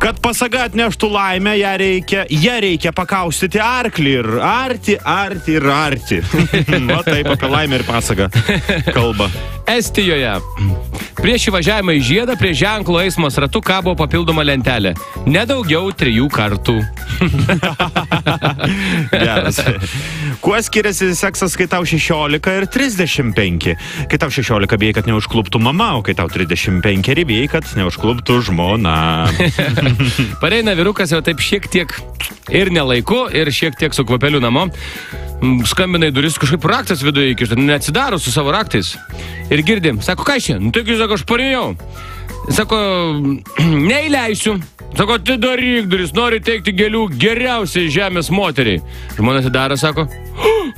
Kad pasaga atneštų laimę, ją reikia pakaustyti arklį ir arti. Va taip apie laimę ir pasagą kalba. Estijoje. Prieš įvažiavimą į žiedą prie ženklo eismos ratu kabo papildoma lentelė. Nedaugiau 3 kartų. Geras. Kuo skiriasi seksas, kai tau 16 ir 35? Kai tau 16 bijai, kad neužkluptų mama, o kai tau 35 bijai, kad neužkluptų žmona. Pareina vyrukas jau taip šiek tiek ir nelaiku, ir šiek tiek su kvapeliu namo. Skambina į duris, kažkaip raktas viduje įkišta, neatsidaro su savo raktais. Ir girdim, sako, ką čia? Nu, taigi, sako, aš parėjau. Sako, neįleisiu. Sako, atidaryk duris, nori teikti gėlių geriausiai žemės moteriai. Žmona atidaro, sako,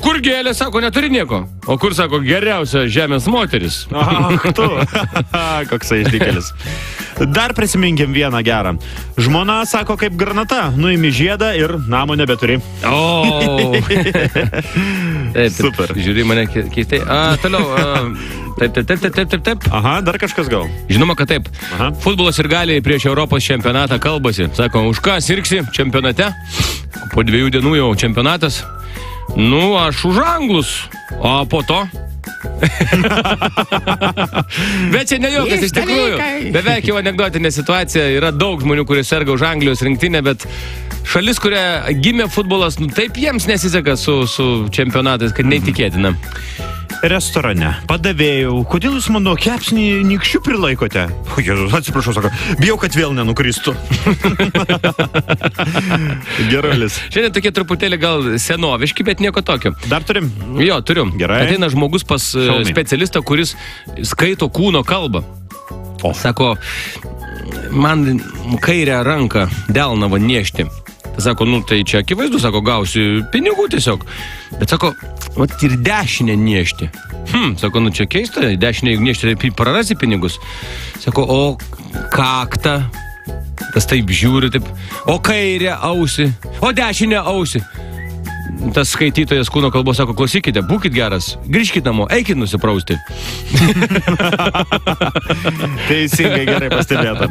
kur gėlė? Sako, neturi nieko. O kur, sako, geriausia žemės moteris? Ach, tu. Koksai išdikelis. Dar prisiminkim vieną gerą. Žmona sako, kaip granata, nuimi žiedą ir namo nebeturi. O. Taip, super. Žiūri mane keistai. Toliau. Taip. Aha, dar kažkas gal. Žinoma, kad taip. Aha. Futbolas ir galiai prieš Europos čempionatą kalbasi. Sako, už ką sirgsi čempionate? Po 2 dienų jau čempionatas. Nu, aš už anglus. O po to? Bet čia ne juokas, iš tikrųjų. Beveik jau anekdotinė situacija. Yra daug žmonių, kurie serga už Anglijos rinktinę, bet šalis, kuria gimė futbolas, nu, taip jiems nesiseka su čempionatais, kad neįtikėtina. Restorane. Padavėjau. Kodėl jūs mano kepsnį nykščių prilaikote? O, Jėzus, atsiprašau, sako. Bijau, kad vėl nenukristų. Gerolis. Šiandien tokie truputėlį gal senoviški, bet nieko tokio. Dar turim? Jo, turiu. Gerai. Ateina žmogus pas specialistą, kuris skaito kūno kalbą. Sako, man kairę ranką delnavą niešti. Sako, nu tai čia akivaizdu, sako, gausi pinigų tiesiog. Bet sako, vat ir dešinę niešti. Sako, nu čia keista, dešinę niešti, tai prarasi pinigus. Sako, o kaktą, tas taip žiūri, taip, o kairę ausį, o dešinę ausį. Tas skaitytojas kūno kalbos sako, klausykite, būkit geras, grįžkit namo, eikit nusiprausti. Teisingai, gerai pastebėta.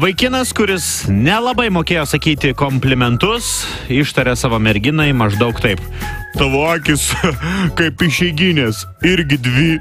Vaikinas, kuris nelabai mokėjo sakyti komplimentus, ištarė savo merginai maždaug taip. Tavo akis kaip išeiginės, irgi 2.